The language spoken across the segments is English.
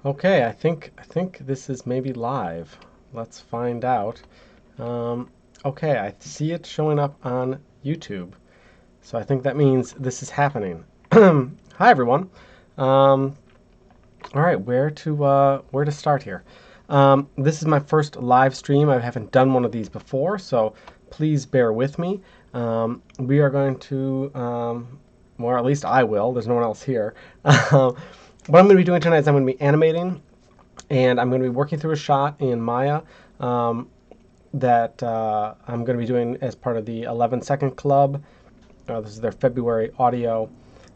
Okay, I think this is maybe live. Let's find out. Um, okay, I see it showing up on YouTube, so I think that means this is happening. Hi everyone. Um, all right, where to start here? This is my first live stream. I haven't done one of these before, so please bear with me. We are going to, or at least I will. There's no one else here. What I'm going to be doing tonight is I'm going to be animating, and I'm going to be working through a shot in Maya that I'm going to be doing as part of the 11-second club. This is their February audio.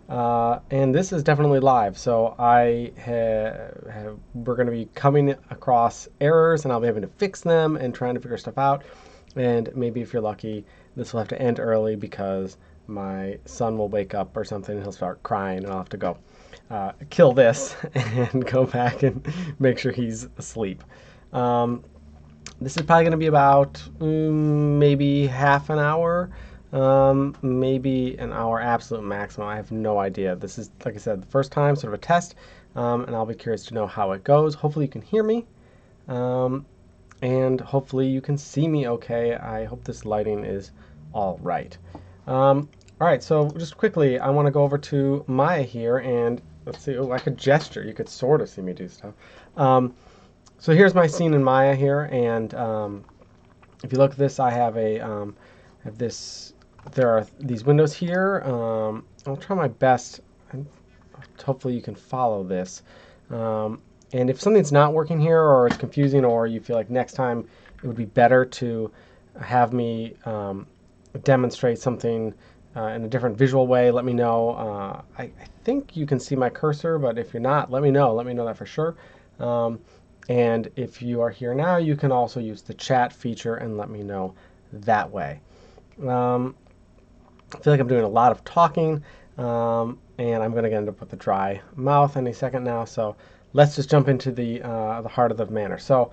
And this is definitely live, so we're going to be coming across errors, and I'll be having to fix them and trying to figure stuff out. And maybe if you're lucky, this will have to end early because my son will wake up or something, and he'll start crying, and I'll have to go kill this and go back and make sure he's asleep. This is probably going to be about maybe half an hour, maybe an hour absolute maximum. I have no idea. This is, like I said, the first time, sort of a test, and I'll be curious to know how it goes. Hopefully you can hear me, and hopefully you can see me okay. I hope this lighting is all right. All right, so just quickly, I want to go over to Maya here, and let's see. Oh, I could gesture. You could sort of see me do stuff. So here's my scene in Maya here, and if you look at this, I have have this. There are these windows here. I'll try my best. Hopefully you can follow this. And if something's not working here, or it's confusing, or you feel like next time it would be better to have me demonstrate something in a different visual way, let me know. I think you can see my cursor, but if you're not, let me know. Let me know that for sure. And if you are here now, you can also use the chat feature and let me know that way. I feel like I'm doing a lot of talking, and I'm going to end up with a dry mouth any second now. So let's just jump into the heart of the matter. So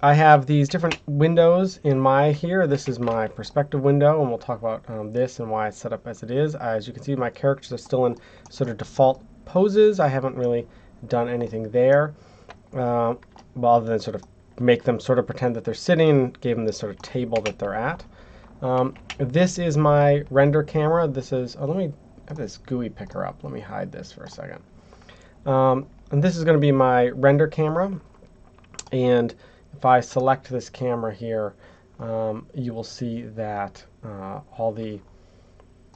I have these different windows in Maya here. This is my perspective window, and we'll talk about this and why it's set up as it is. As you can see, my characters are still in sort of default poses. I haven't really done anything there. Other than sort of make them sort of pretend that they're sitting, gave them this sort of table that they're at. This is my render camera. This is, let me have this GUI picker up. Let me hide this for a second. And this is going to be my render camera. And if I select this camera here, you will see that all the,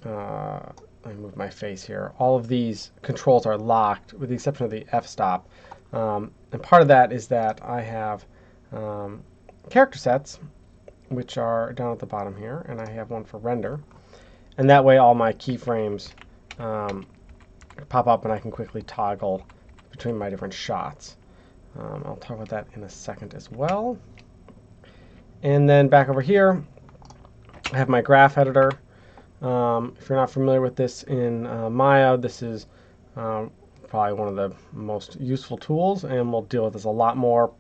let me move my face here, all of these controls are locked with the exception of the f-stop. And part of that is that I have character sets, which are down at the bottom here, and I have one for render. And that way all my keyframes pop up and I can quickly toggle between my different shots. I'll talk about that in a second as well. And then back over here, I have my graph editor. If you're not familiar with this in Maya, this is probably one of the most useful tools, and we'll deal with this a lot more,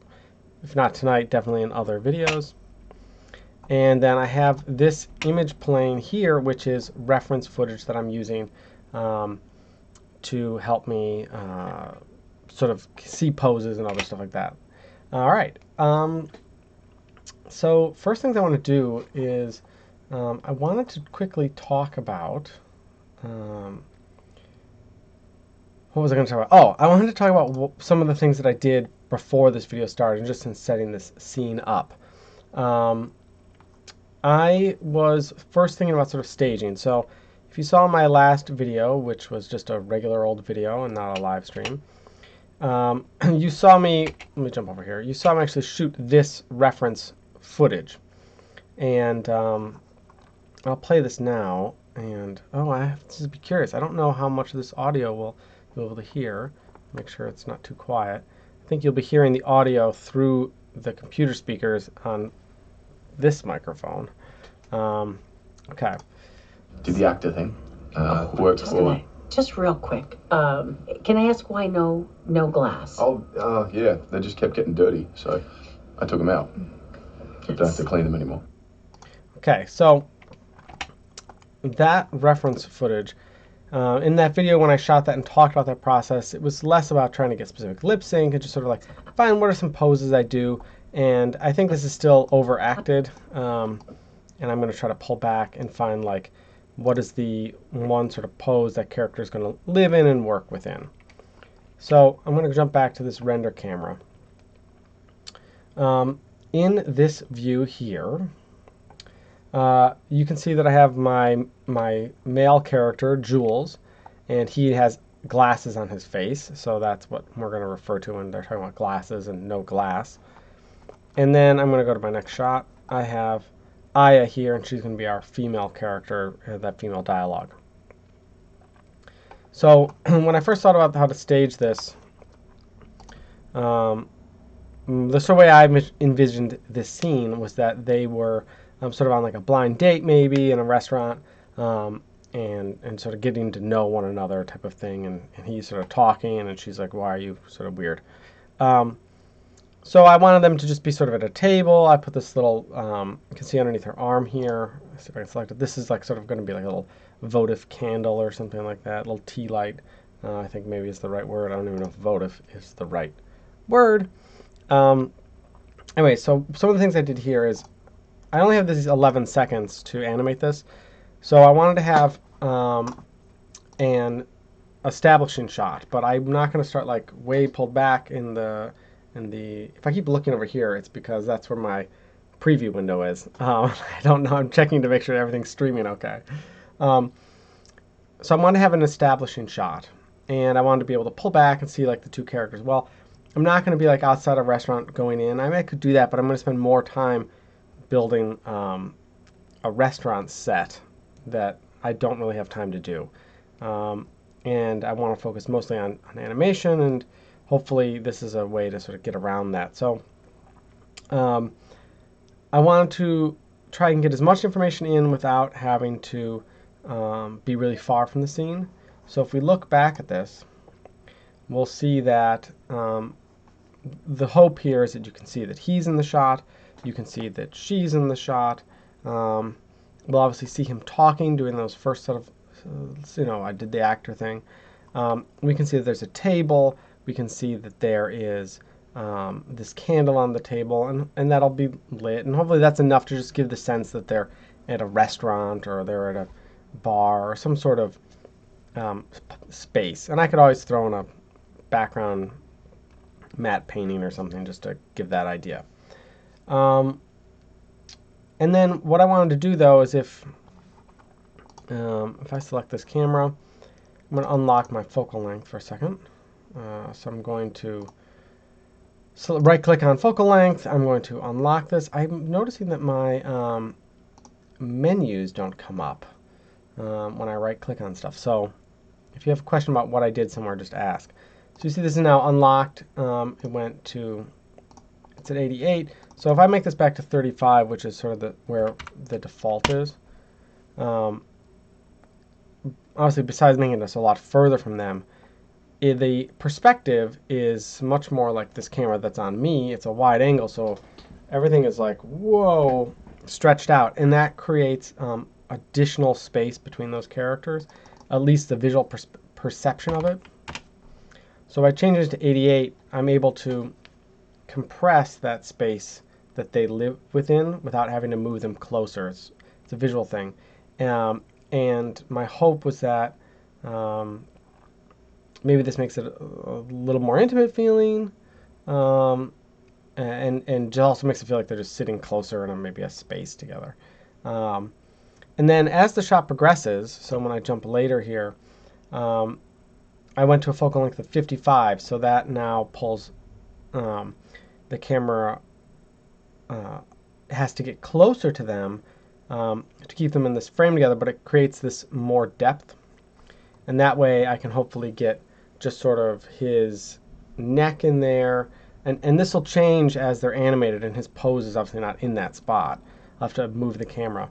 if not tonight, definitely in other videos. And then I have this image playing here, which is reference footage that I'm using to help me sort of see poses and other stuff like that. All right. So first things I want to do is I wanted to quickly talk about what was I going to talk about? Oh, I wanted to talk about some of the things that I did before this video started, just in setting this scene up. I was first thinking about sort of staging. So if you saw my last video, which was just a regular old video and not a live stream, you saw me, let me jump over here, you saw me actually shoot this reference footage. And I'll play this now. And, oh, I have to be curious. I don't know how much of this audio will be able to hear. Make sure it's not too quiet. I think you'll be hearing the audio through the computer speakers on this microphone. Okay. Do the actor thing. Work for. Just real quick. Can I ask why no glass? Oh, yeah. They just kept getting dirty, so I took them out. I don't have to clean them anymore. Okay, so that reference footage, In that video, when I shot that and talked about that process, it was less about trying to get specific lip sync and just sort of like find what are some poses I do. And I think this is still overacted. And I'm going to try to pull back and find like what is the one sort of pose that character is going to live in and work within. So I'm going to jump back to this render camera. In this view here, you can see that I have my male character, Jules, and he has glasses on his face, so that's what we're going to refer to when they're talking about glasses and no glass. And then I'm going to go to my next shot. I have Aya here, and she's going to be our female character, that female dialogue. So when I first thought about how to stage this, the sort of way I envisioned this scene was that they were sort of on like a blind date maybe in a restaurant, and sort of getting to know one another type of thing, and he's sort of talking, and she's like, why are you sort of weird? So I wanted them to just be sort of at a table. I put this little, you can see underneath her arm here, let's see if I can select it. This is like sort of going to be like a little votive candle or something like that, a little tea light. I think maybe is the right word. I don't even know if votive is the right word. Anyway, so some of the things I did here is I only have these 11 seconds to animate this. So I wanted to have an establishing shot, but I'm not going to start like way pulled back in the, if I keep looking over here, it's because that's where my preview window is. I don't know, I'm checking to make sure everything's streaming okay. So I wanted to have an establishing shot, and I wanted to be able to pull back and see like the two characters. Well, I'm not going to be like outside a restaurant going in. I mean, I could do that, but I'm going to spend more time building a restaurant set that I don't really have time to do. And I want to focus mostly on animation, and hopefully this is a way to sort of get around that. So I wanted to try and get as much information in without having to be really far from the scene. So if we look back at this, we'll see that the hope here is that you can see that he's in the shot, you can see that she's in the shot. We'll obviously see him talking, doing those first set of, I did the actor thing. We can see that there's a table, we can see that there is this candle on the table, and that'll be lit, and hopefully that's enough to just give the sense that they're at a restaurant or they're at a bar or some sort of space. And I could always throw in a background matte painting or something just to give that idea. And then what I wanted to do though is if I select this camera, I'm going to unlock my focal length for a second. So I'm going to right click on focal length. I'm going to unlock this. I'm noticing that my menus don't come up when I right click on stuff. So if you have a question about what I did somewhere, just ask. So you see this is now unlocked. It went to, it's at 88. So if I make this back to 35, which is sort of where the default is, obviously besides making this a lot further from them, the perspective is much more like this camera that's on me. It's a wide angle, so everything is like, whoa, stretched out. And that creates additional space between those characters, at least the visual perception of it. So if I change it to 88, I'm able to compress that space that they live within without having to move them closer. It's a visual thing. And my hope was that maybe this makes it a little more intimate feeling, and also makes it feel like they're just sitting closer in maybe a space together. And then as the shot progresses, so when I jump later here, I went to a focal length of 55, so that now pulls the camera has to get closer to them to keep them in this frame together, but it creates this more depth. And that way I can hopefully get just sort of his neck in there. And this will change as they're animated, and his pose is obviously not in that spot. I'll have to move the camera.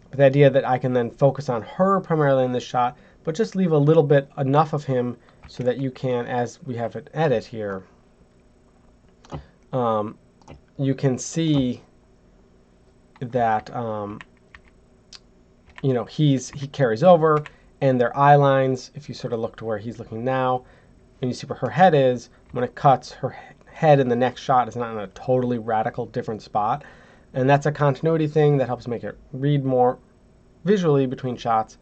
But the idea that I can then focus on her primarily in this shot, but just leave a little bit, enough of him, so that you can, as we have it edit here, you can see that he carries over, and their eye lines, if you sort of look to where he's looking now, and you see where her head is, when it cuts, her head in the next shot is not in a totally radical different spot. And that's a continuity thing that helps make it read more visually between shots.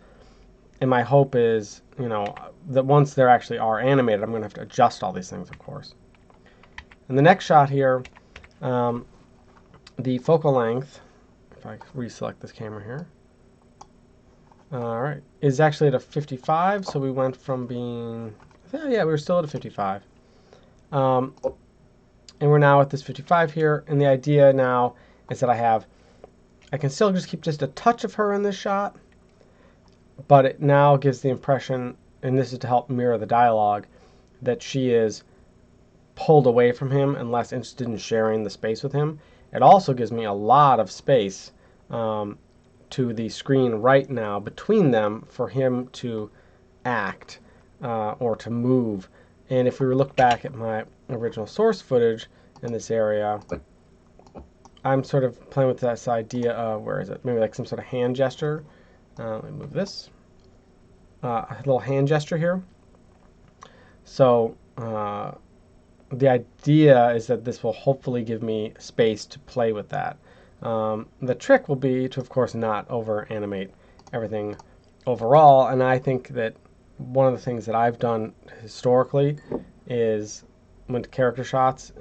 And my hope is, that once there actually are animated, I'm going to have to adjust all these things, of course. In the next shot here, the focal length, if I reselect this camera here, all right, is actually at a 55. So we went from being, yeah, we were still at a 55. And we're now at this 55 here. And the idea now is that I can still just keep just a touch of her in this shot, but it now gives the impression, and this is to help mirror the dialogue, that she is pulled away from him and less interested in sharing the space with him. It also gives me a lot of space to the screen right now between them for him to act or to move. And if we look back at my original source footage in this area, I'm sort of playing with this idea of, where is it? Maybe like some sort of hand gesture. Let me move this. A little hand gesture here. So the idea is that this will hopefully give me space to play with that. The trick will be to, of course, not over animate everything overall. And I think that one of the things that I've done historically is, when character shots,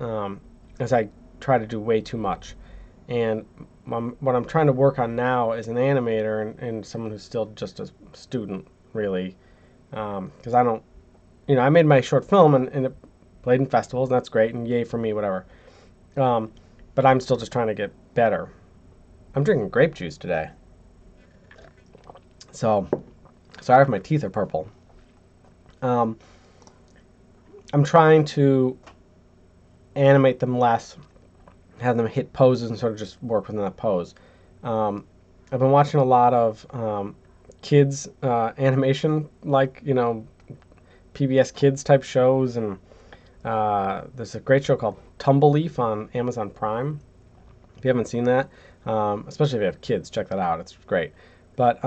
is I try to do way too much. And what I'm trying to work on now is an animator and someone who's still just a student, really. Because I don't, I made my short film and it played in festivals, and that's great, and yay for me, whatever. But I'm still just trying to get better. I'm drinking grape juice today. So, sorry if my teeth are purple. I'm trying to animate them less, have them hit poses and sort of just work within that pose. I've been watching a lot of kids animation, like, PBS Kids type shows, and there's a great show called Tumbleleaf on Amazon Prime. If you haven't seen that, especially if you have kids, check that out. It's great. But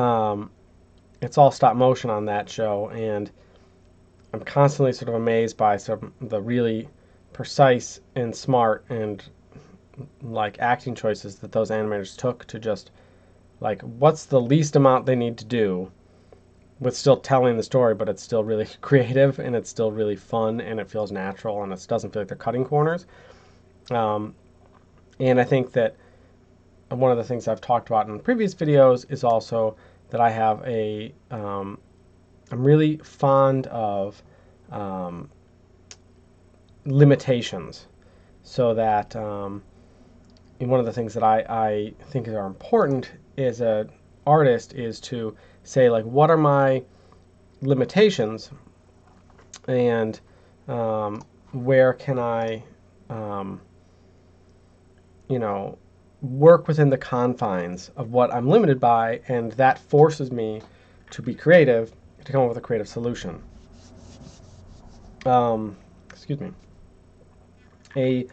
it's all stop motion on that show, and I'm constantly sort of amazed by some of the really precise and smart and like acting choices that those animators took to just like, what's the least amount they need to do with still telling the story, but it's still really creative and it's still really fun and it feels natural and it doesn't feel like they're cutting corners. And I think that one of the things I've talked about in previous videos is also that I have I'm really fond of limitations, so that one of the things that I think are important as an artist is to say, like, what are my limitations, and where can I work within the confines of what I'm limited by, and that forces me to be creative, to come up with a creative solution. Excuse me. A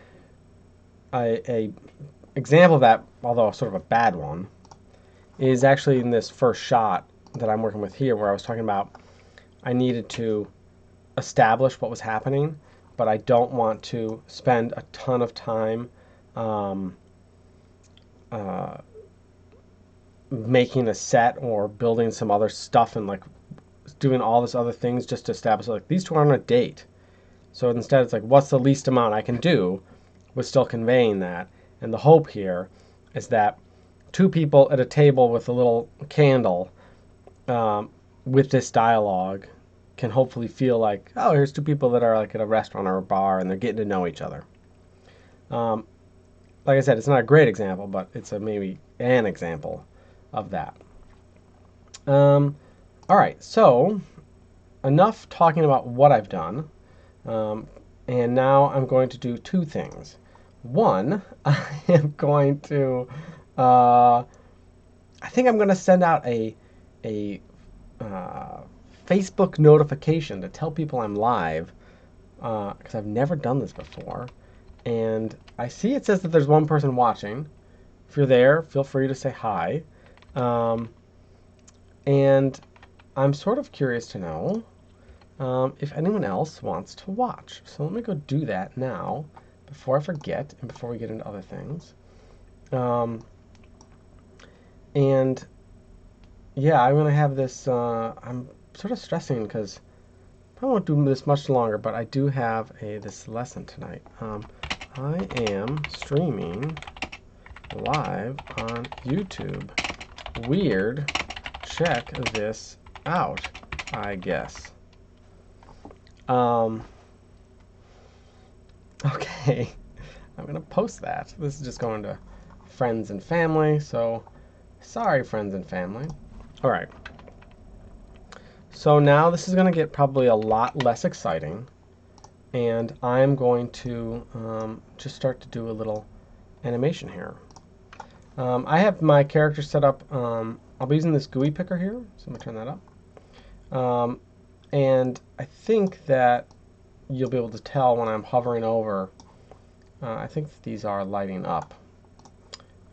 example of that, although sort of a bad one, is actually in this first shot that I'm working with here, where I was talking about I needed to establish what was happening, but I don't want to spend a ton of time making a set or building some other stuff and like doing all this other things just to establish, like, these two are on a date. So instead it's like, what's the least amount I can do with still conveying that? And the hope here is that two people at a table with a little candle with this dialogue can hopefully feel like, oh, here's two people that are like at a restaurant or a bar and they're getting to know each other. Like I said, it's not a great example, but it's maybe an example of that. All right, so enough talking about what I've done. And now I'm going to do two things. One, I am going to, I think I'm going to send out a Facebook notification to tell people I'm live, because I've never done this before. And I see it says that there's one person watching. If you're there, feel free to say hi. And I'm sort of curious to know if anyone else wants to watch. So let me go do that now before I forget and before we get into other things. And yeah, I'm going to have this, I'm sort of stressing because I probably won't do this much longer, but I do have this lesson tonight. I am streaming live on YouTube. Weird. Check this out, I guess. Okay. I'm going to post that. This is just going to friends and family, so sorry, friends and family. All right. So now this is going to get probably a lot less exciting, and I'm going to just start to do a little animation here. I have my character set up. I'll be using this GUI picker here, so I'm going to turn that up. And I think that you'll be able to tell when I'm hovering over. I think that these are lighting up.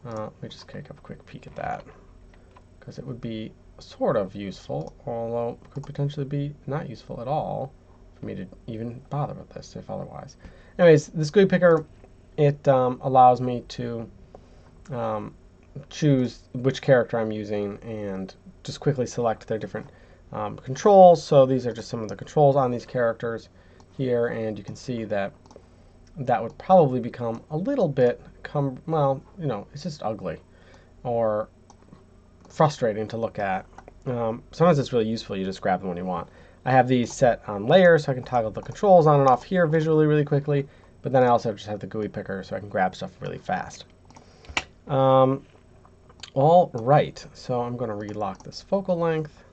Let me just take a quick peek at that, because it would be sort of useful, although it could potentially be not useful at all for me to even bother with this if otherwise. Anyways, this GUI picker, it allows me to choose which character I'm using and just quickly select their different controls. So these are just some of the controls on these characters here, and you can see that that would probably become a little bit, well, you know, it's just ugly or frustrating to look at. Sometimes it's really useful. You just grab the one you want. I have these set on layers, so I can toggle the controls on and off here visually really quickly, but then I also just have the GUI picker so I can grab stuff really fast. All right, so I'm going to relock this focal length,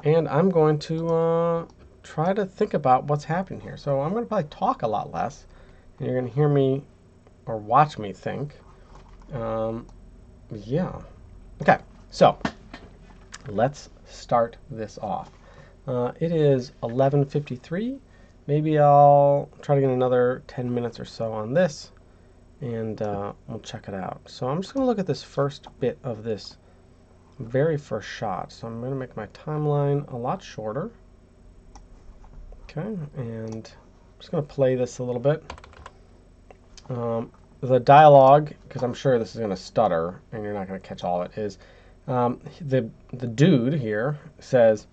and I'm going to try to think about what's happening here. So I'm going to probably talk a lot less, and you're going to hear me or watch me think. Yeah. Okay, so let's start this off. It is 11:53. Maybe I'll try to get another 10 minutes or so on this, and we'll check it out. So I'm just going to look at this first bit of this very first shot. So I'm going to make my timeline a lot shorter. Okay, and I'm just going to play this a little bit. The dialogue, because I'm sure this is going to stutter and you're not going to catch all of it, is the dude here says,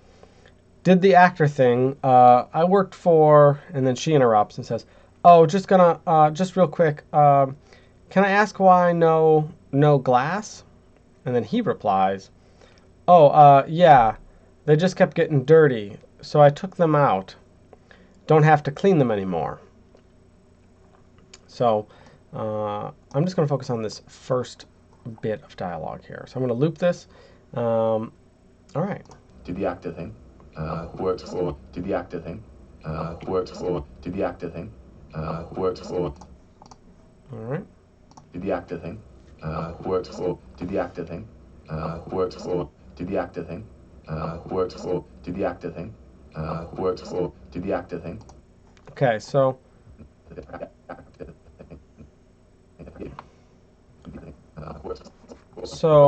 "Did the actor thing. I worked for," and then she interrupts and says, "Oh, just real quick. Can I ask why no glass?" And then he replies, "Oh, yeah, they just kept getting dirty, so I took them out. Don't have to clean them anymore." So I'm just going to focus on this first bit of dialogue here. So I'm going to loop this. All right. Did the actor thing. Worked for. Did the actor thing. Worked for. Did the actor thing. Worked for. All right. Did the actor thing. Worked for. Did the actor thing. Worked for. Did the actor thing. Worked for. Did the actor thing. Worked for. Did the actor thing. Okay, so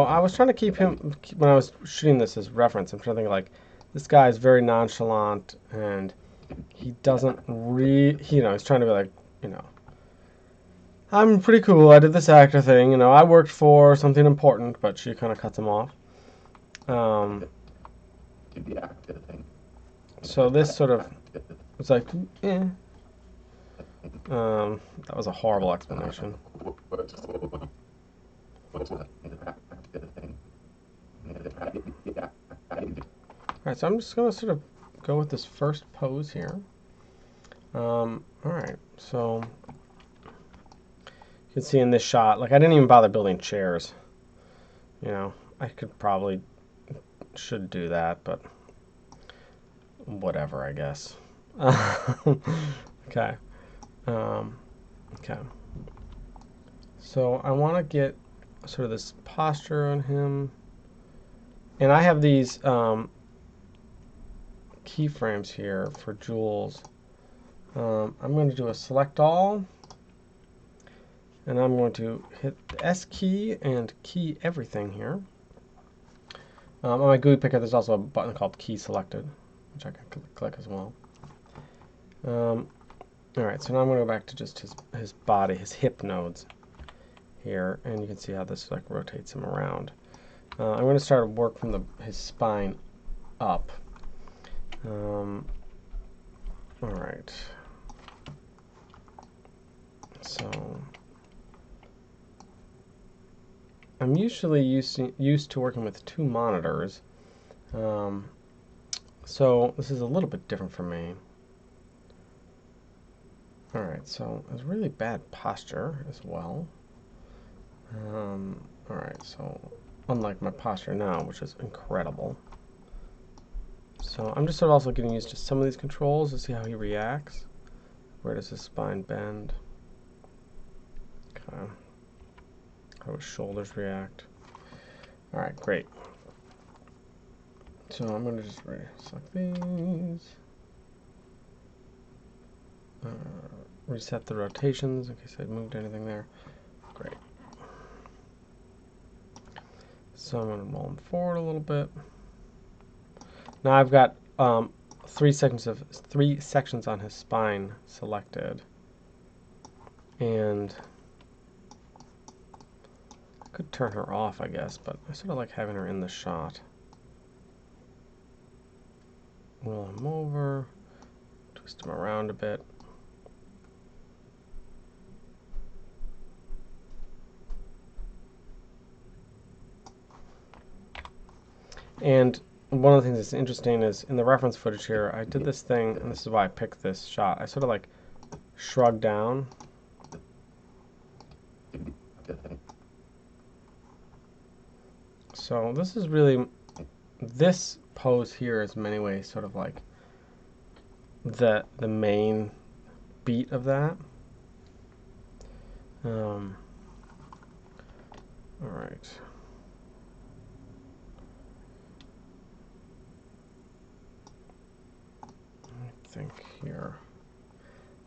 I was trying to keep him, when I was shooting this as reference, I'm trying to think like, this guy is very nonchalant and he doesn't you know, he's trying to be like, you know, I'm pretty cool, I did this actor thing, you know, I worked for something important, but she kind of cuts him off. Did the actor thing. So this sort of, it's like, eh. That was a horrible explanation. Alright, so I'm just going to sort of go with this first pose here. Alright, so you can see in this shot, like I didn't even bother building chairs. You know, I should do that, but whatever, I guess. Okay. Okay. So I want to get sort of this posture on him. And I have these keyframes here for jewels. I'm going to do a select all. And I'm going to hit the S key and key everything here. On my GUI picker, there's also a button called Key Selected, which I can click as well. All right, so now I'm going to go back to just his body, his hip nodes here, and you can see how this like rotates him around. I'm going to start work from his spine up. All right. So I'm usually used to working with 2 monitors. So this is a little bit different for me. All right, so it's really bad posture as well. All right, so unlike my posture now, which is incredible. So I'm just sort of also getting used to some of these controls to see how he reacts. Where does his spine bend? Okay. How his shoulders react. All right, great. So I'm going to just select these. Reset the rotations in case I moved anything there. Great. So I'm going to roll them forward a little bit. Now I've got 3 sections on his spine selected, and I could turn her off, I guess, but I sort of like having her in the shot. Roll him over, twist him around a bit. And one of the things that's interesting is in the reference footage here, I did this thing, and this is why I picked this shot. I sort of like shrugged down. So this is really, this pose here is in many ways sort of like the main beat of that. All right. I think here.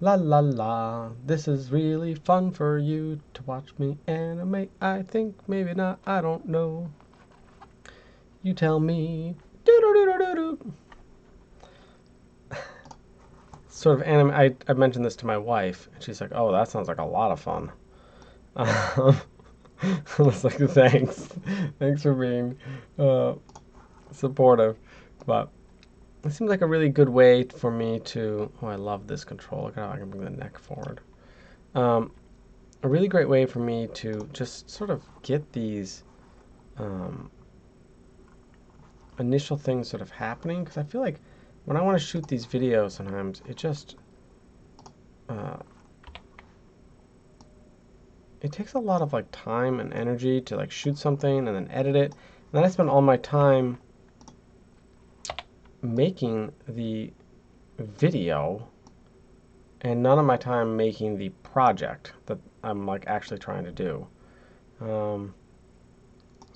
La la la, this is really fun for you to watch me animate. I think, maybe not, I don't know. You tell me. Do do do do do do. Sort of anime. I mentioned this to my wife, and she's like, "Oh, that sounds like a lot of fun." I was like, "Thanks, thanks for being supportive," but it seems like a really good way for me to. Oh, I love this control. Look how I can bring the neck forward. A really great way for me to just sort of get these initial things sort of happening, because I feel like when I want to shoot these videos, sometimes it just it takes a lot of like time and energy to like shoot something and then edit it. And then I spend all my time making the video and none of my time making the project that I'm like actually trying to do.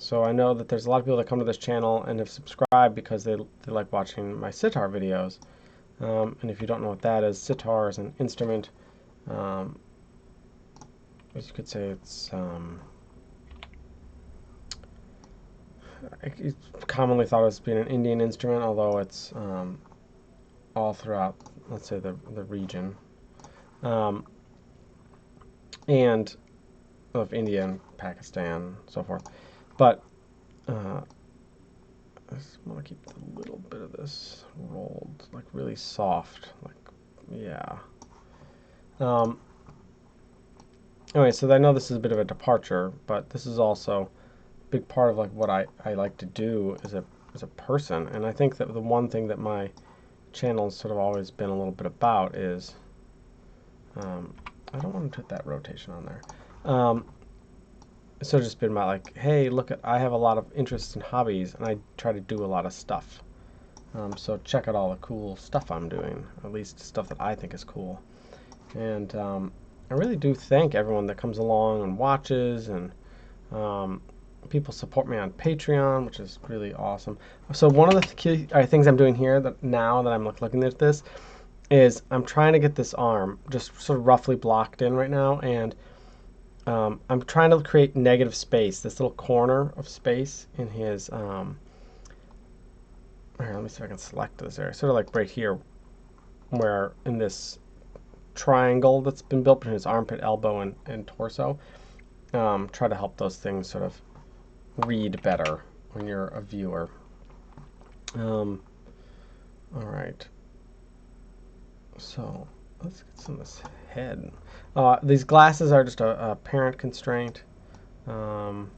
So I know that there's a lot of people that come to this channel and have subscribed because they like watching my sitar videos. And if you don't know what that is, sitar is an instrument. As you could say, it's commonly thought of as being an Indian instrument, although it's all throughout, let's say, the region, and of India and Pakistan, and so forth. But I just want to keep a little bit of this rolled, like really soft, like, yeah. Anyway, so I know this is a bit of a departure, but this is also a big part of like what I like to do as a person. And I think that the one thing that my channel has sort of always been a little bit about is, I don't want to put that rotation on there. It's sort of just been about like, hey, look, I have a lot of interests and hobbies, and I try to do a lot of stuff. So check out all the cool stuff I'm doing, at least stuff that I think is cool. And I really do thank everyone that comes along and watches, and people support me on Patreon, which is really awesome. So one of the key things I'm doing here that now that I'm looking at this is I'm trying to get this arm just sort of roughly blocked in right now, and I'm trying to create negative space, this little corner of space in his Here, let me see if I can select this area. Sort of like right here, where in this triangle that's been built between his armpit, elbow, and torso. Try to help those things sort of read better when you're a viewer. All right. So let's get some of this head. These glasses are just a parent constraint. You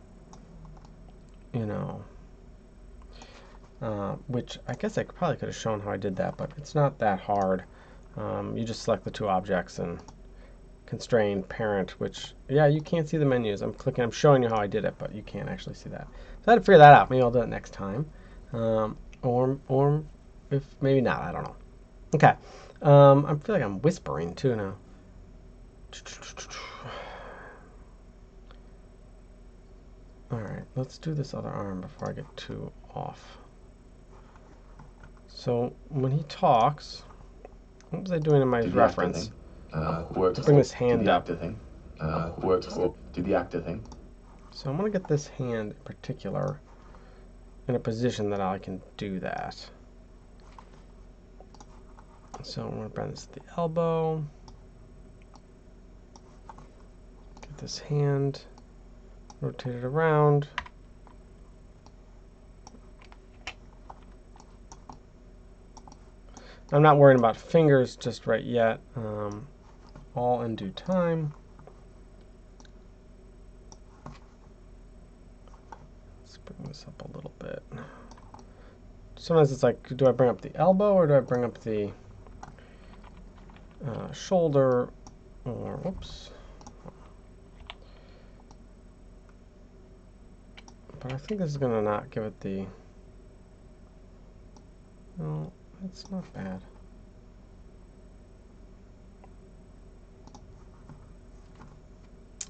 know, which I guess I probably could have shown how I did that, but it's not that hard. You just select the two objects and constrain parent, which, yeah, you can't see the menus. I'm showing you how I did it, but you can't actually see that. So I had to figure that out. Maybe I'll do it next time. Or if maybe not, I don't know. Okay. I feel like I'm whispering too now. All right, let's do this other arm before I get too off. So when he talks, what was I doing in my reference? Works. Bring this hand up. Do the actor thing. So I'm going to get this hand in particular in a position that I can do that. So I'm going to bend this to the elbow. Get this hand, rotate it around. I'm not worrying about fingers just right yet. All in due time. Let's bring this up a little bit. Sometimes it's like, do I bring up the elbow or do I bring up the shoulder? Or, whoops. But I think this is going to not give it the... No, it's not bad.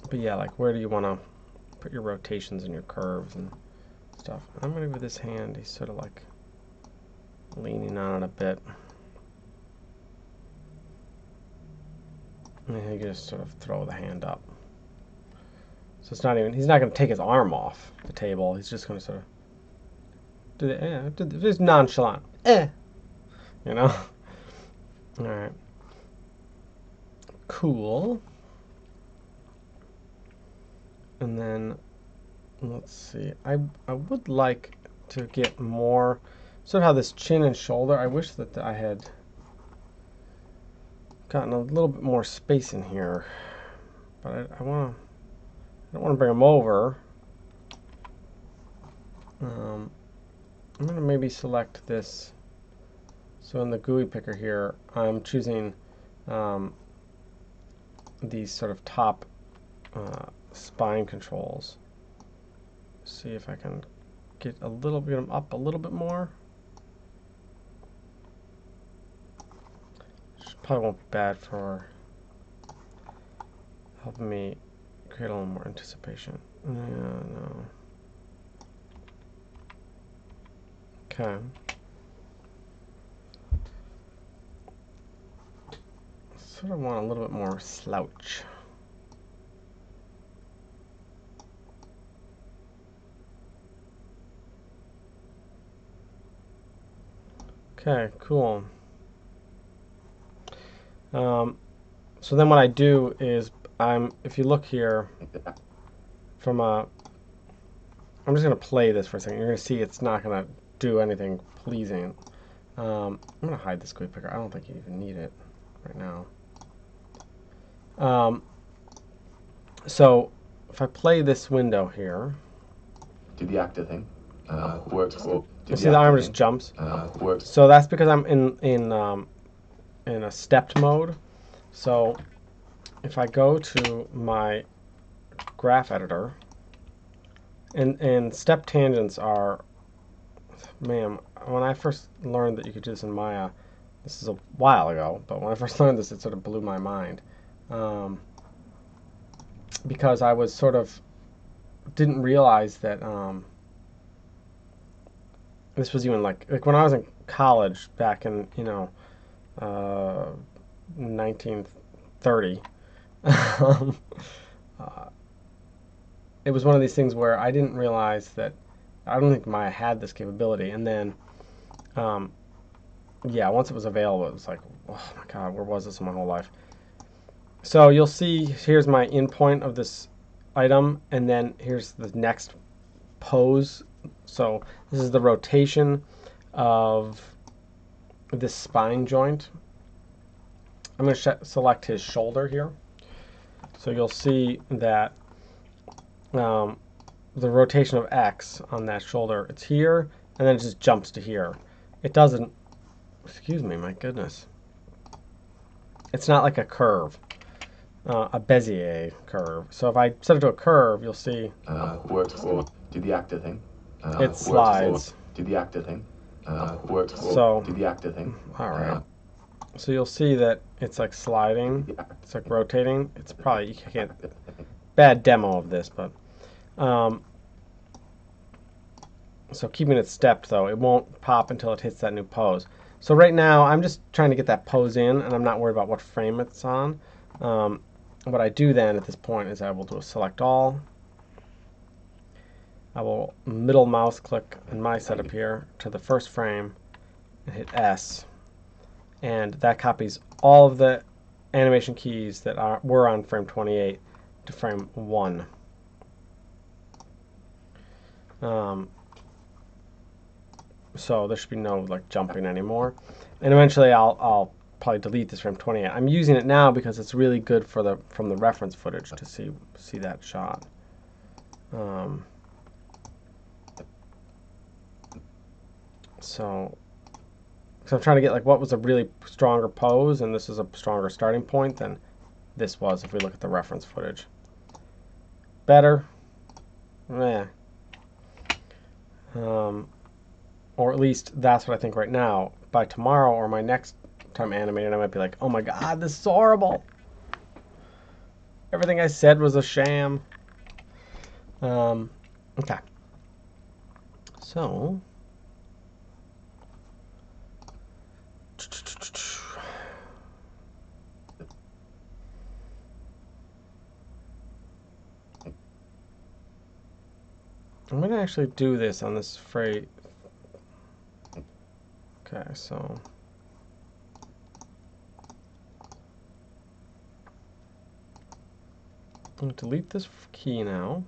But yeah, like where do you want to put your rotations and your curves and stuff? I'm going to give this hand, he's sort of like leaning on it a bit. And he can just sort of throw the hand up. So it's not even, he's not going to take his arm off the table. He's just going to sort of do the, just nonchalant. You know? All right. Cool. And then, let's see. I would like to get more, sort of how this chin and shoulder, I wish that I had gotten a little bit more space in here. But I don't want to bring them over. I'm going to maybe select this. So in the GUI picker here, I'm choosing these sort of top spine controls. See if I can get them up a little bit more. Which probably won't be bad for helping me create a little more anticipation. Yeah, no. Okay. Sort of want a little bit more slouch. Okay, cool. So then what I do is if you look here from I'm just going to play this for a second. You're going to see it's not going to do anything pleasing. I'm going to hide this GUI picker. I don't think you even need it right now. So if I play this window here, Do the actor thing. Works. you see the arm just jumps. Works. So that's because I'm in a stepped mode. So if I go to my graph editor, and step tangents are, man, when I first learned that you could do this in Maya, this is a while ago, but when I first learned this, it sort of blew my mind. Because I was sort of, didn't realize that this was even like when I was in college back in, 1930, it was one of these things where I didn't realize that, I don't think Maya had this capability. And then Yeah, once it was available, it was like, oh my god, where was this in my whole life? So you'll see, here's my in point of this item, and then here's the next pose. So this is the rotation of this spine joint. I'm going to select his shoulder here. So you'll see that the rotation of X on that shoulder, it's here, and then it just jumps to here. It doesn't, excuse me, my goodness. It's not like a curve, a Bezier curve. So if I set it to a curve, you'll see Worked for, do the actor thing. it slides. Do the actor thing. Worked for, So, do the actor thing. all right. So you'll see that it's like sliding, it's like rotating. It's probably, you can't, bad demo of this, but so keeping it stepped though, it won't pop until it hits that new pose. So right now I'm just trying to get that pose in, and I'm not worried about what frame it's on. What I do then at this point is I will do a select all. I will middle mouse click in my setup here to the first frame and hit S, and that copies all of the animation keys that were on frame 28 to frame 1. So there should be no like jumping anymore, and eventually I'll probably delete this frame 28. I'm using it now because it's really good for from the reference footage to see that shot. So I'm trying to get like what was a really stronger pose, and this is a stronger starting point than this was if we look at the reference footage. Better? Meh. Or at least that's what I think right now. By tomorrow or my next time animating, I might be like, oh my god, this is horrible. Everything I said was a sham. Okay. So I'm going to actually do this on this freight. Okay, so I'm going to delete this key now.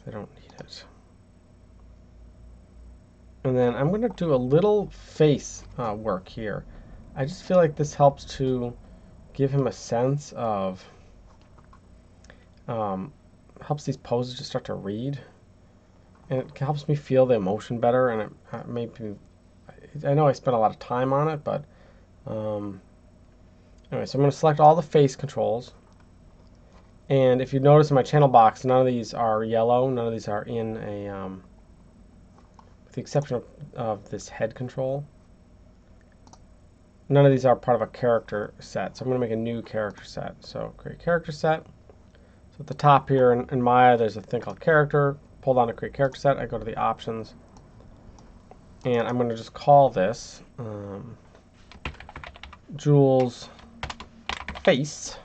I don't need it. And then I'm going to do a little face work here. I just feel like this helps to give him a sense of, helps these poses to start to read. And it helps me feel the emotion better, and it made me, I know I spent a lot of time on it, but anyway, so I'm going to select all the face controls. And if you notice in my channel box, none of these are yellow, none of these are in a, with the exception of this head control. None of these are part of a character set, so I'm going to make a new character set. So create character set. So at the top here in Maya, there's a thing called character. Pull down to create character set. I go to the options, and I'm going to just call this Jules face.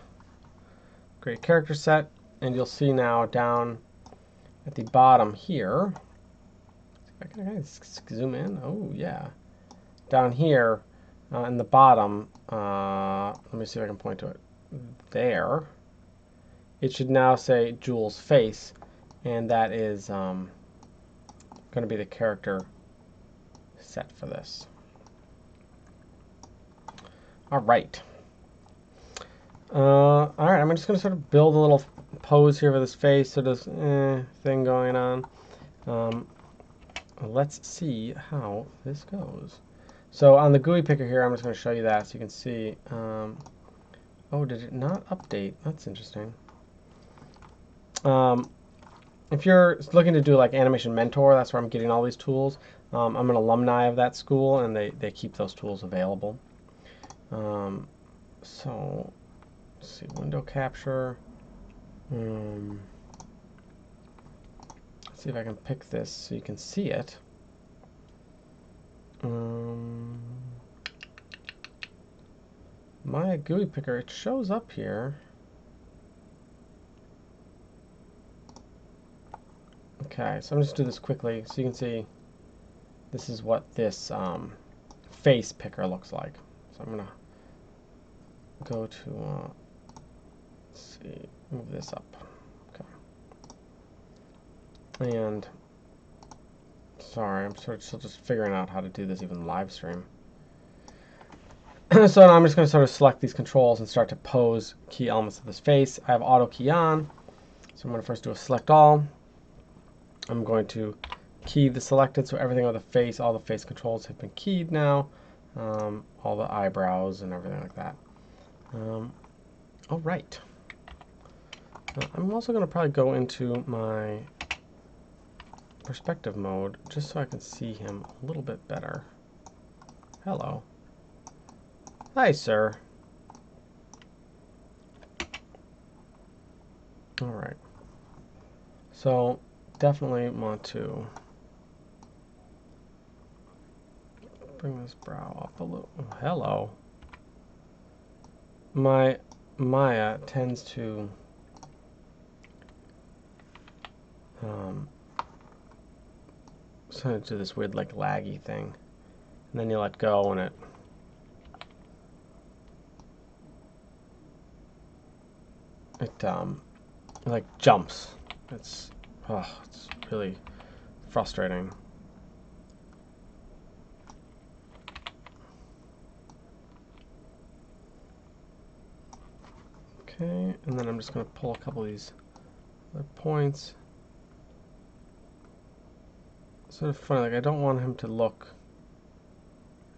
Create character set, and you'll see now down at the bottom here. Can I zoom in? Oh yeah, down here in the bottom. Let me see if I can point to it. There. It should now say Jules face, and that is going to be the character set for this. All right. All right, I'm just going to sort of build a little pose here for this face, so this thing going on. Let's see how this goes. So on the GUI picker here, I'm just going to show you that so you can see. Oh, did it not update? That's interesting. If you're looking to do like Animation Mentor, that's where I'm getting all these tools. I'm an alumni of that school, and they keep those tools available. So let's see, window capture. Let's see if I can pick this so you can see it. My GUI picker, it shows up here. Okay, so I'm just do this quickly so you can see this is what this face picker looks like. So I'm gonna go to let's see, move this up. Okay. And sorry, I'm sort of still just figuring out how to do this even live stream. So now I'm just going to sort of select these controls and start to pose key elements of this face. I have auto key on, so I'm going to first do a select all. I'm going to key the selected, so everything on the face, all the face controls have been keyed now. All the eyebrows and everything like that. All right. I'm also going to probably go into my perspective mode just so I can see him a little bit better. Hello. Hi, sir. All right. So definitely want to bring this brow up a little. Oh, hello. My Maya tends to sort of do this weird like laggy thing, and then you let go and it like jumps. It's really frustrating. Okay, and then I'm just going to pull a couple of these other points. Sort of funny, like I don't want him to look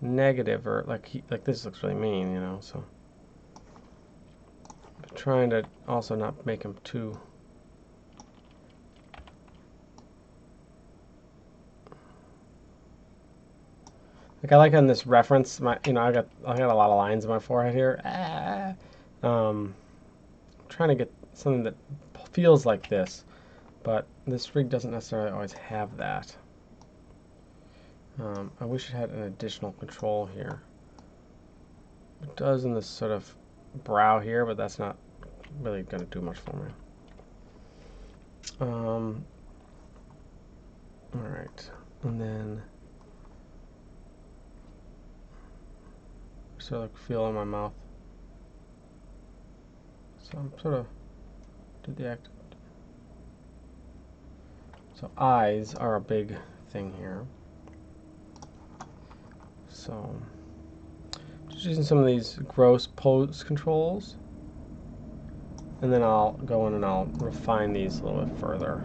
negative or like this looks really mean, you know, so I'm trying to also not make him too like I like on this reference, I got a lot of lines in my forehead here. I'm trying to get something that feels like this, but this rig doesn't necessarily always have that. I wish it had an additional control here. It does in this sort of brow here, but that's not really going to do much for me. All right, and then sort of feel in my mouth. So I'm sort of did the act. So eyes are a big thing here. So just using some of these gross pose controls, and then I'll go in and I'll refine these a little bit further.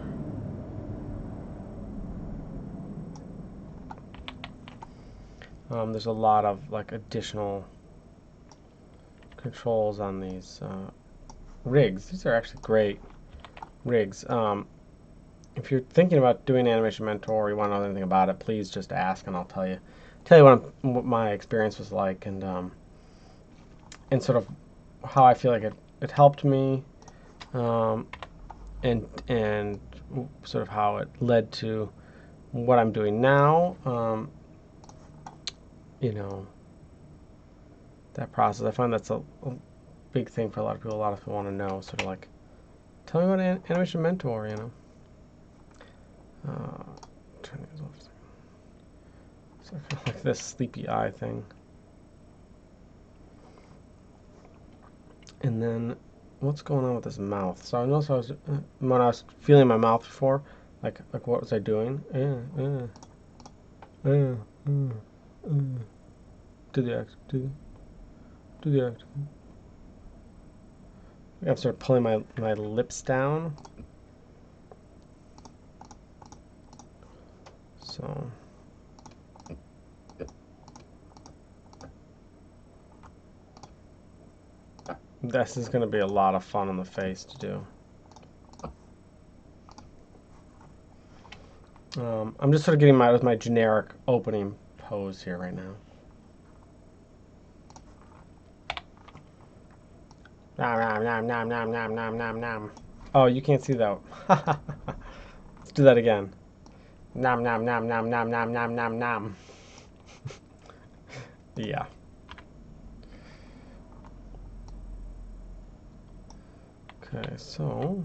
There's a lot of like additional controls on these rigs. These are actually great rigs. If you're thinking about doing Animation Mentor or you want to know anything about it, please just ask and I'll tell you what my experience was like and sort of how I feel like it helped me, and sort of how it led to what I'm doing now. You know, that process. I find that's a big thing for a lot of people. A lot of people want to know, sort of like, tell me about Animation Mentor, you know. Turn these off a second. So I feel like this sleepy eye thing. And then, what's going on with this mouth? So I noticed when I was feeling my mouth before, like what was I doing? Do the act. Do the act. I have to start pulling my lips down. So this is going to be a lot of fun on the face to do. I'm just sort of getting my generic opening pose here right now. Nom, nom, nom, nom, nom, nom, nom, nom. Oh, you can't see that. Let's do that again. Nom, nom, nom, nom, nom, nom, nom, nom, nom. Yeah. Okay, so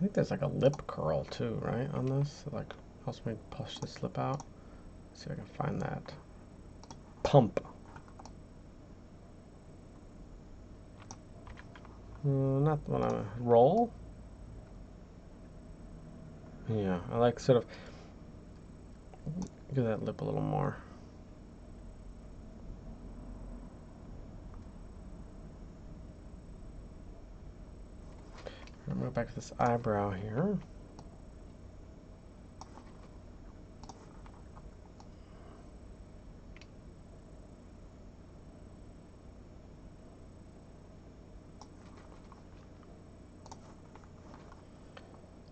think there's like a lip curl too, right, on this? Like, helps me push this lip out. Let's see if I can find that. Pump. Not the one I roll. Yeah, I like sort of give that lip a little more. I'm going to go back to this eyebrow here.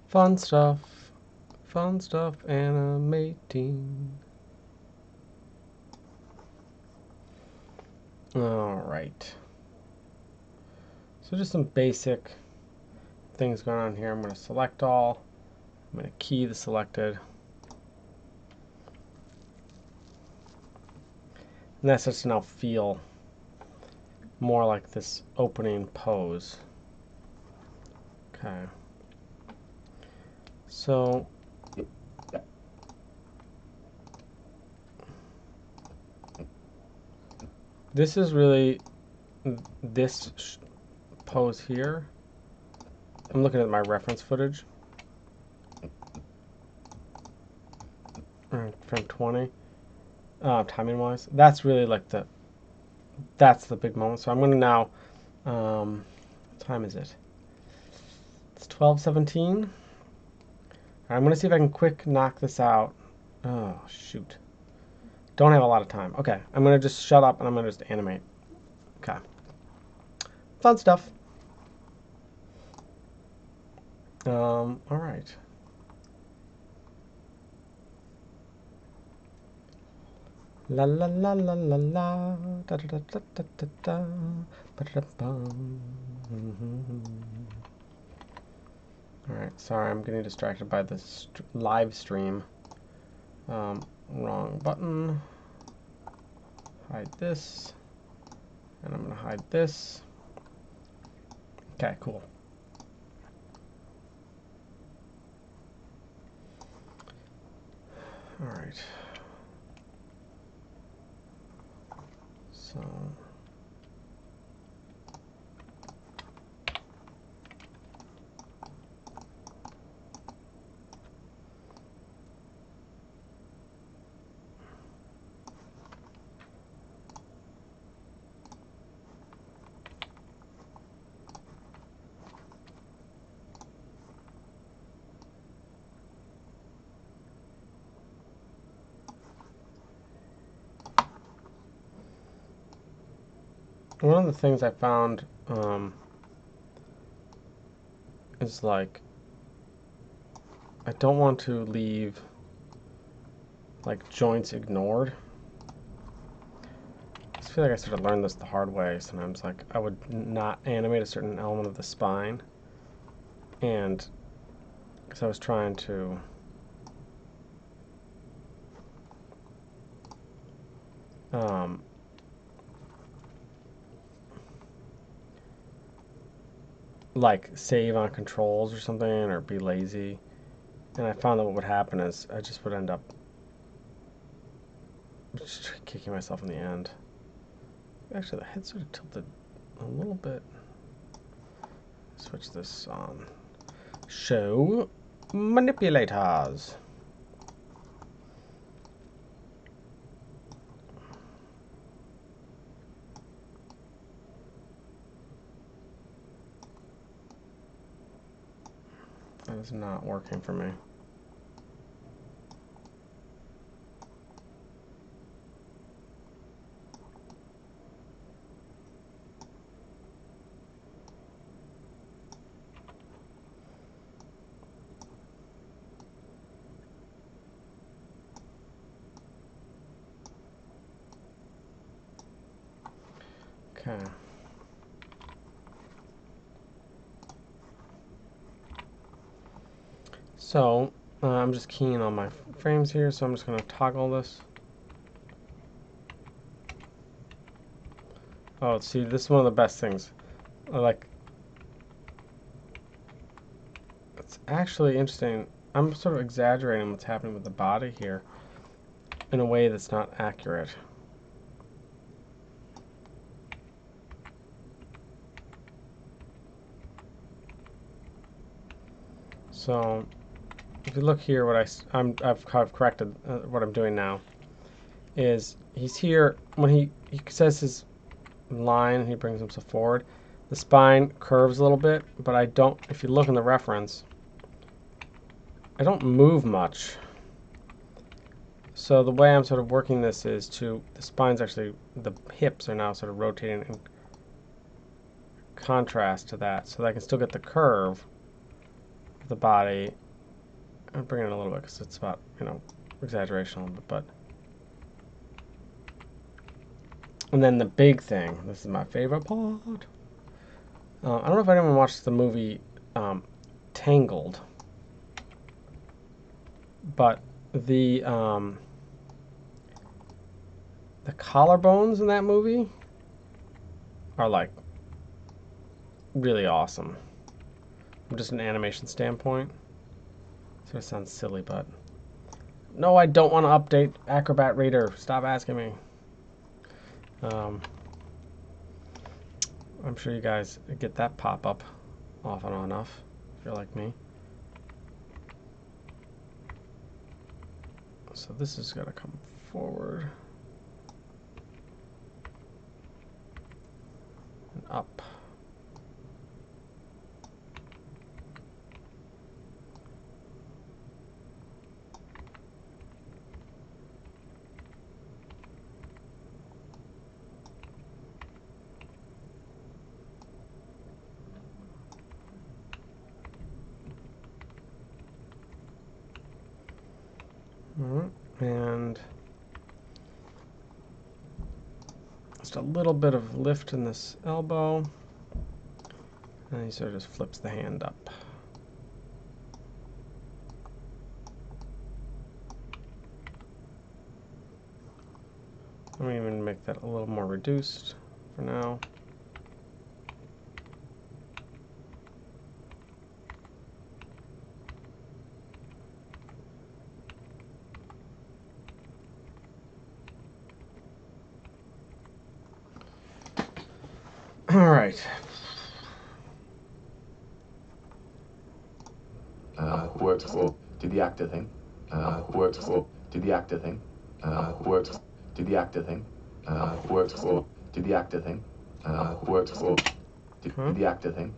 Fun stuff animating. All right. So just some basic things going on here. I'm going to select all. I'm going to key the selected. And that starts to now feel more like this opening pose. Okay. So this is really this pose here. I'm looking at my reference footage from 20, timing wise. That's really like that's the big moment. So I'm going to now, what time is it? It's 12:17. I'm going to see if I can quick knock this out. Oh, shoot. Don't have a lot of time. Okay, I'm going to just shut up and I'm going to just animate. Okay. Fun stuff. All right. La la la la la la da da da da da da da ba da bum. All right, sorry, I'm getting distracted by this live stream. Wrong button. Hide this, and I'm gonna hide this. Okay, cool. All right. So. One of the things I found is like I don't want to leave like joints ignored. I just feel like I sort of learned this the hard way. Sometimes like I would not animate a certain element of the spine, and because I was trying to like save on controls or something or be lazy, and I found that what would happen is I just would end up just kicking myself in the end. Actually, the head sort of tilted a little bit. Switch this on. Show manipulators. That is not working for me. Okay. So, I'm just keying on my frames here, so I'm just going to toggle this. Oh, see, this is one of the best things. Like, it's actually interesting. I'm sort of exaggerating what's happening with the body here in a way that's not accurate. So if you look here, I've corrected what I'm doing now is he's here when he says his line and he brings himself forward. The spine curves a little bit, but I don't. If you look in the reference, I don't move much. So the way I'm sort of working this is the spine's actually, the hips are now sort of rotating in contrast to that, so that I can still get the curve of the body. I'm bringing it a little bit because it's about, exaggeration a little bit, but. And then the big thing, this is my favorite part. I don't know if anyone watched the movie Tangled, but the collarbones in that movie are like really awesome from just an animation standpoint. Sort of sounds silly, but no, I don't want to update Acrobat Reader. Stop asking me. I'm sure you guys get that pop-up often enough if you're like me. So this is going to come forward and up. And just a little bit of lift in this elbow, and he sort of just flips the hand up. I'm going to even make that a little more reduced for now. All right. Works for do the actor thing. Works for do the actor thing. Works do the actor thing. Works for do the actor thing. Works for do the actor thing.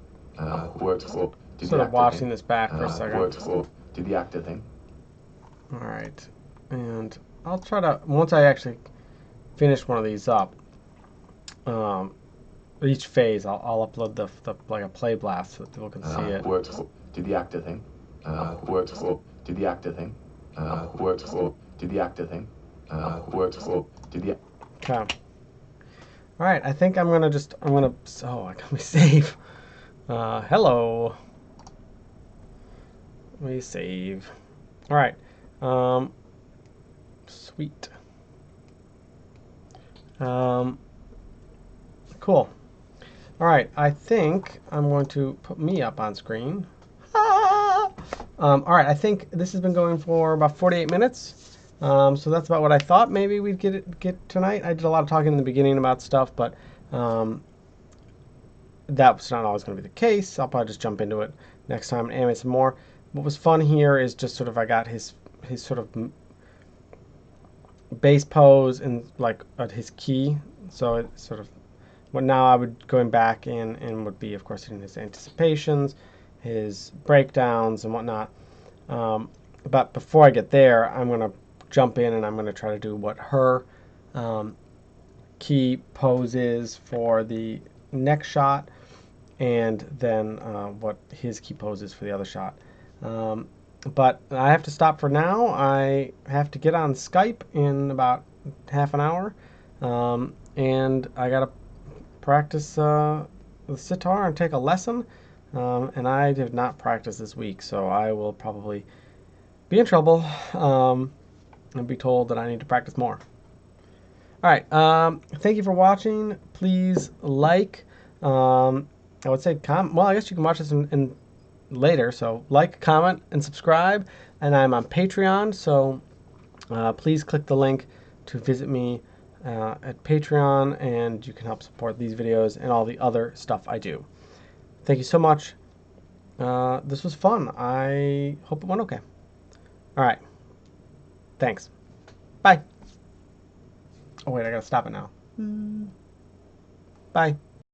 Works for do the actor thing. Sort of watching this back for a second. Works for do the actor thing. All right, and I'll try to, once I actually finish one of these up, each phase I'll upload the like a play blast so that people can see it. Works for do the actor thing. Works for do the actor thing. Works for do the actor thing. Works for do the. Okay. All right, I think I'm gonna I got me save. Hello. Let me save. All right. Sweet. Cool. All right, I think I'm going to put me up on screen. All right, I think this has been going for about 48 minutes. So that's about what I thought maybe we'd get tonight. I did a lot of talking in the beginning about stuff, but that's not always going to be the case. I'll probably just jump into it next time and animate some more. What was fun here is just sort of I got his sort of base pose and like his key. So it's sort of what now I would going back in and would be, of course, in his anticipations, his breakdowns and whatnot. But before I get there, I'm going to jump in and I'm going to try to do what her key pose is for the next shot, and then what his key pose is for the other shot. But I have to stop for now. I have to get on Skype in about half an hour, and I got to practice the sitar and take a lesson. And I have not practiced this week, so I will probably be in trouble and be told that I need to practice more. All right, thank you for watching. Please like. I would say well, I guess you can watch this in later. So like, comment, and subscribe. And I'm on Patreon, so please click the link to visit me at Patreon, and you can help support these videos and all the other stuff I do. Thank you so much. This was fun. I hope it went okay. All right. Thanks. Bye. Oh, wait, I gotta stop it now. Bye.